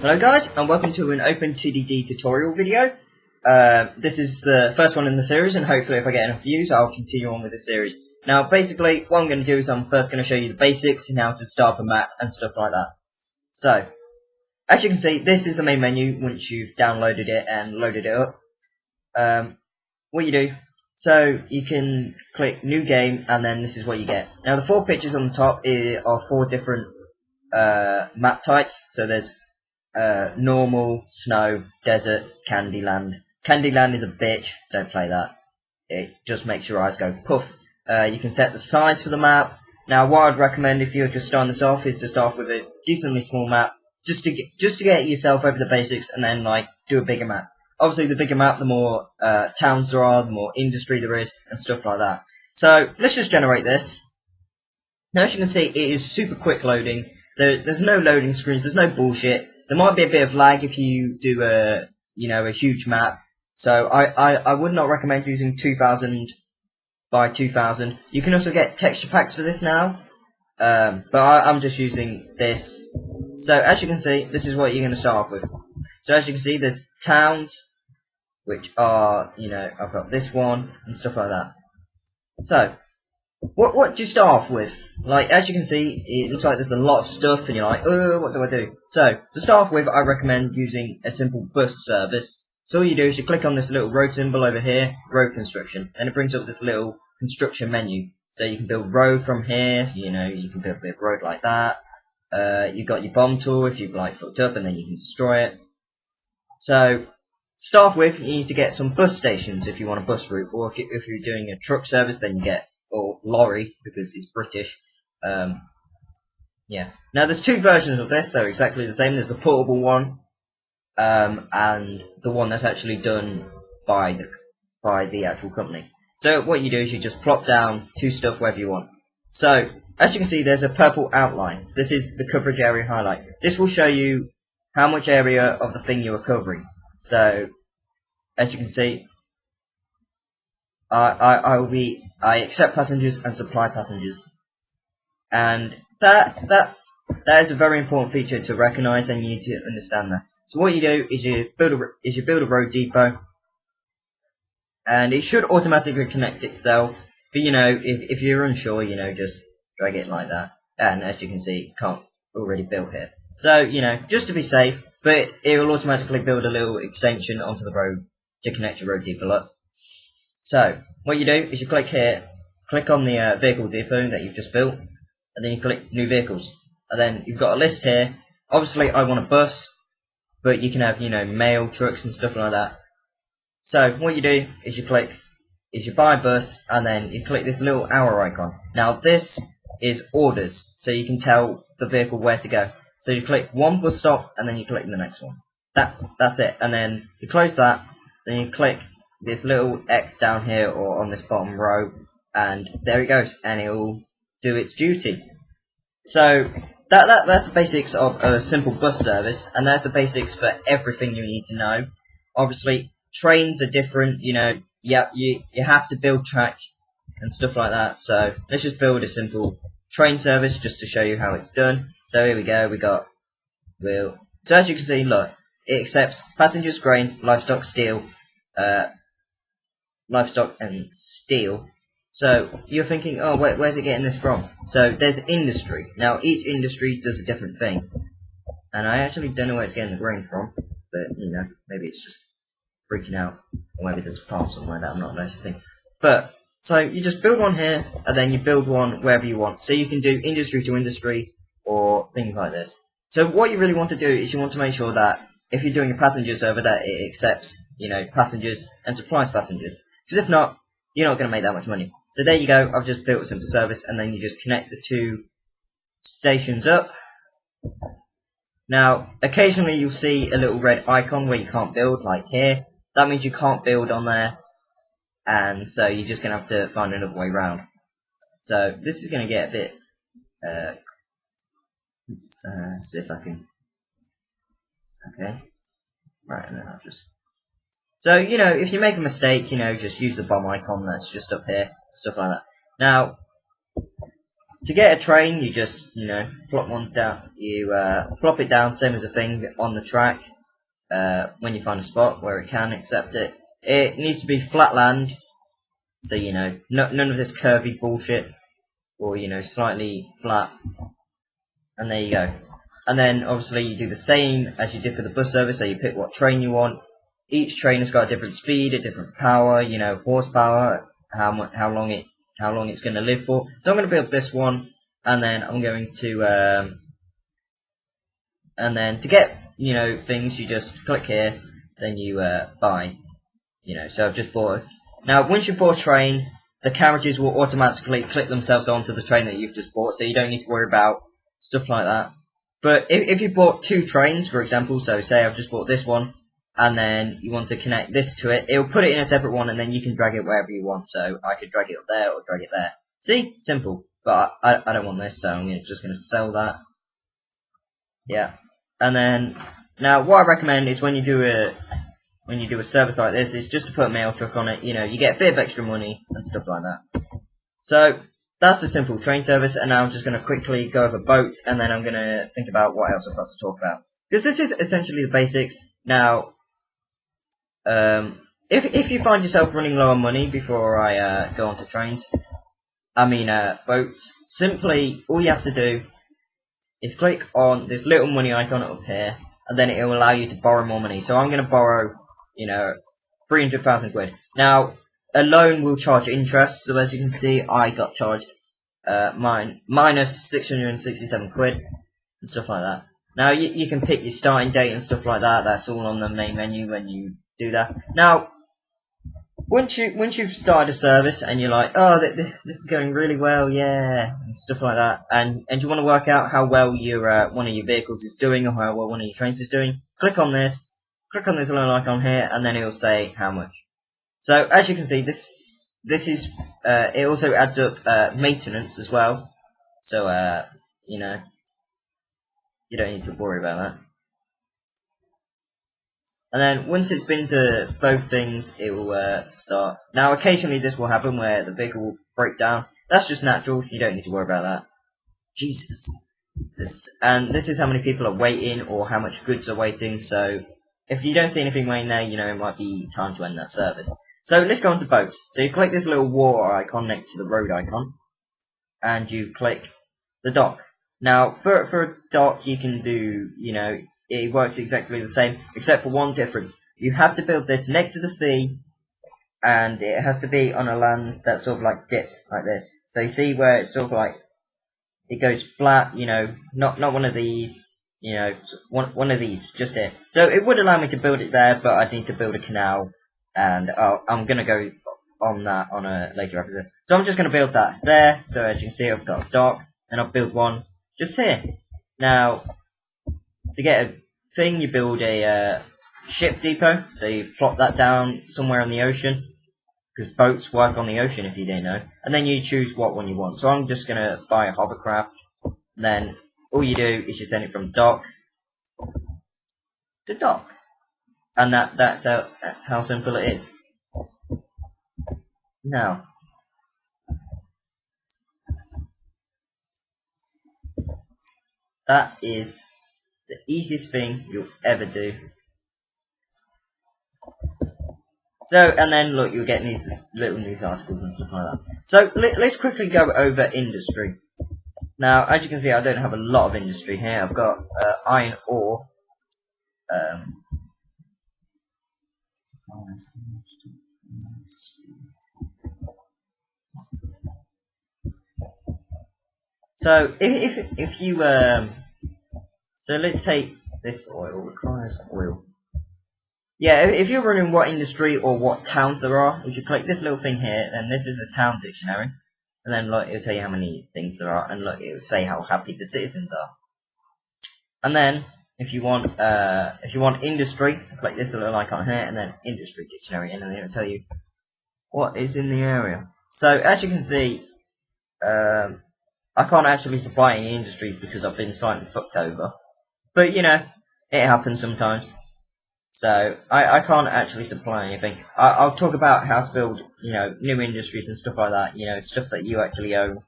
Hello guys, and welcome to an OpenTTD tutorial video. This is the first one in the series, and hopefully if I get enough views I'll continue on with the series. Now basically what I'm going to do is I'm first going to show you the basics and how to start a map and stuff like that. So, as you can see, this is the main menu once you've downloaded it and loaded it up. What you do, so you can click new game and then this is what you get. Now the 4 pictures on the top are 4 different map types. So there's normal, snow, desert, Candyland. Candyland is a bitch, don't play that. It just makes your eyes go poof. You can set the size for the map. Now what I'd recommend if you're just starting this off is to start with a decently small map, just to get yourself over the basics, and then like do a bigger map. Obviously the bigger map, the more towns there are, the more industry there is, and stuff like that. So let's just generate this. Now as you can see, it is super quick loading. There's no loading screens, there's no bullshit. There might be a bit of lag if you do a huge map. So I would not recommend using 2000 by 2000. You can also get texture packs for this now, but I'm just using this. So as you can see, this is what you're going to start off with. So as you can see, there's towns, which are, I've got this one and stuff like that. So what do you start off with? Like, as you can see, it looks like there's a lot of stuff, and you're like, oh, what do I do? So, to start off with, I recommend using a simple bus service. So all you do is you click on this little road symbol over here, road construction, and it brings up this little construction menu. So you can build road from here, you can build a bit of road like that. You've got your bomb tool if you've like fucked up, and then you can destroy it. So, to start off with, you need to get some bus stations if you want a bus route, or if you're doing a truck service, then you get, or lorry, because it's British. Yeah. Now there's 2 versions of this. They're exactly the same. There's the portable one, and the one that's actually done by the actual company. So what you do is you just plop down 2 stuff wherever you want. So as you can see, there's a purple outline. This is the coverage area highlight. This will show you how much area of the thing you are covering. So as you can see, I accept passengers and supply passengers, and that is a very important feature to recognise, and you need to understand that. So what you do is you build a road depot, and it should automatically connect itself. But if you're unsure, just drag it like that, and as you can see, it can't already build here. So just to be safe, but it will automatically build a little extension onto the road to connect your road depot up. So, what you do is you click here, click on the vehicle depot that you've just built, and then you click new vehicles. And then you've got a list here. Obviously I want a bus, but you can have, mail trucks and stuff like that. So, what you do is you buy a bus, and then you click this little arrow icon. Now this is orders, so you can tell the vehicle where to go. So you click one bus stop, and then you click the next one. That's it, and then you close that, then you click this little X down here or on this bottom row, and there it goes, and it will do its duty. So that's the basics of a simple bus service, and that's the basics for everything you need to know. Obviously trains are different, you have to build track and stuff like that. So let's just build a simple train service just to show you how it's done. So here we go, we got wheel. So as you can see, look, it accepts passengers, grain, livestock, steel, livestock and steel. So you're thinking, oh, where's it getting this from? So there's industry. Now each industry does a different thing, and I actually don't know where it's getting the grain from, but maybe it's just freaking out, or maybe there's a farm somewhere that I'm not noticing. But so you just build one here, and then you build one wherever you want. So you can do industry to industry or things like this. So what you really want to do is you want to make sure that if you're doing a passenger server, that it accepts passengers and supplies passengers. Because if not, you're not going to make that much money. So there you go, I've just built a simple service, and then you just connect the 2 stations up. Now, occasionally you'll see a little red icon where you can't build, like here. That means you can't build on there, and so you're just going to have to find another way around. So this is going to get a bit, let's see if I can, okay, right, and then I'll just, so, if you make a mistake, just use the bomb icon that's just up here, stuff like that. Now, To get a train, you just, plop one down. You plop it down, same as a thing on the track. When you find a spot where it can accept it, it needs to be flat land. So none of this curvy bullshit, or slightly flat. And there you go. And then obviously you do the same as you did for the bus service. So you pick what train you want. Each train has got a different speed, a different power, horsepower, how long it's going to live for. So I'm going to build this one, and then I'm going to and then to get things, you just click here, then you buy. So I've just bought. Now once you bought a train, the carriages will automatically click themselves onto the train that you've just bought, so you don't need to worry about stuff like that. But if you bought 2 trains, for example, so say I've just bought this one, and then you want to connect this to it, it'll put it in a separate one, and then you can drag it wherever you want. So I could drag it up there or drag it there. See? Simple. But I don't want this, so I'm just going to sell that. Yeah. And then, now what I recommend is when you do a service like this, is just to put a mail truck on it. You get a bit of extra money and stuff like that. So that's the simple train service, and now I'm just going to quickly go over boats, and then I'm going to think about what else I've got to talk about. Because this is essentially the basics. Now, if you find yourself running low on money before I go on to trains, boats, simply all you have to do is click on this little money icon up here, and then it will allow you to borrow more money. So I'm going to borrow, 300,000 quid. Now, a loan will charge interest, so as you can see, I got charged minus 667 quid and stuff like that. Now you can pick your starting date and stuff like that. That's all on the main menu when you do that. Now, once you've started a service and you're like, oh, this is going really well, yeah, and stuff like that, and you want to work out how well your one of your vehicles is doing, or how well one of your trains is doing, click on this little icon here, and then it will say how much. So as you can see, this is it also adds up maintenance as well. So you don't need to worry about that. And then once it's been to both things, it will start. Now occasionally this will happen where the vehicle will break down. That's just natural. You don't need to worry about that. Jesus. This is how many people are waiting, or how much goods are waiting. So if you don't see anything waiting there, it might be time to end that service. So let's go on to boats. So you click this little water icon next to the road icon, and you click the dock. Now for a dock, you can do, it works exactly the same, except for one difference. You have to build this next to the sea, and it has to be on a land that's sort of like dipped like this. So you see where it's sort of like it goes flat, not one of these, one of these, just here. So it would allow me to build it there, but I'd need to build a canal, and I'm gonna go on that on a later episode. So I'm just gonna build that there. So as you can see, I've got a dock, and I'll build one just here. Now, to get a thing, you build a ship depot. So you plop that down somewhere in the ocean, because boats work on the ocean, if you didn't know. And then you choose what one you want. So I'm just gonna buy a hovercraft. Then all you do is you send it from dock to dock, and that's how simple it is. Now, that is the easiest thing you'll ever do. So, and then look, you'll get these little news articles and stuff like that. So let's quickly go over industry. Now, as you can see, I don't have a lot of industry here. I've got iron ore. So if you so let's take this oil. Requires oil. Yeah, if you're running what industry or what towns there are, if you click this little thing here, then this is the town dictionary, and then look, it'll tell you how many things there are, and look, it'll say how happy the citizens are. And then if you want industry, click this little icon here, and then industry dictionary, and then it'll tell you what is in the area. So as you can see, I can't actually supply any industries because I've been slightly fucked over. But it happens sometimes. So I can't actually supply anything. I'll talk about how to build, new industries and stuff like that. Stuff that you actually own.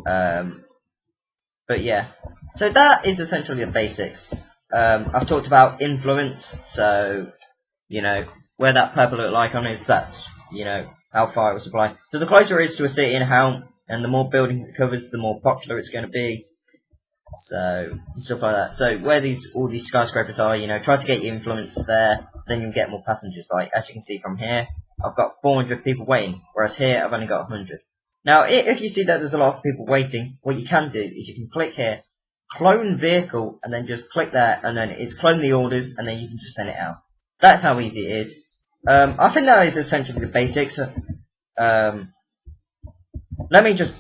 But yeah, so that is essentially the basics. I've talked about influence, so you know where that purple little icon is. That's how far it will supply. So the closer it is to a city and the more buildings it covers, the more popular it's going to be. So stuff like that. So where all these skyscrapers are, try to get your influence there. Then you'll get more passengers. Like as you can see from here, I've got 400 people waiting, whereas here I've only got 100. Now, if you see that there's a lot of people waiting, what you can do is you can click here, clone vehicle, and then just click there, and then it's clone the orders, and then you can just send it out. That's how easy it is. I think that is essentially the basics. Let me just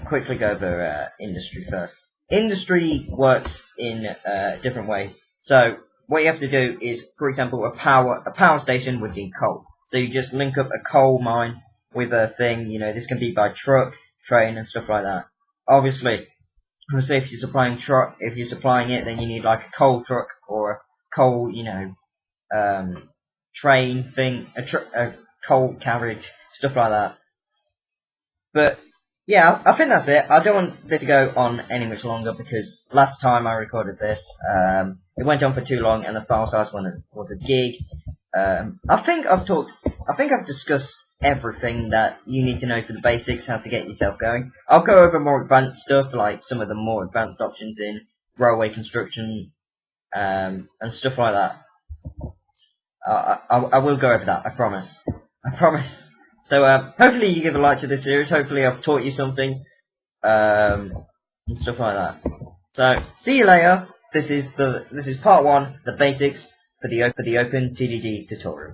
quickly go over industry first. Industry works in different ways. So what you have to do is, for example, a power station would need coal. So you just link up a coal mine with a thing. This can be by truck, train, and stuff like that. Obviously, if you're supplying it, then you need like a coal truck or a coal, train thing, a coal carriage, stuff like that. But yeah, I think that's it. I don't want this to go on any much longer because last time I recorded this, it went on for too long and the file size was a gig. I think I've discussed everything that you need to know for the basics, how to get yourself going. I'll go over more advanced stuff, like some of the more advanced options in railway construction, and stuff like that. I will go over that, I promise. So hopefully you give a like to this series. Hopefully I've taught you something, and stuff like that. So see you later. This is part 1, the basics for the OpenTTD tutorial.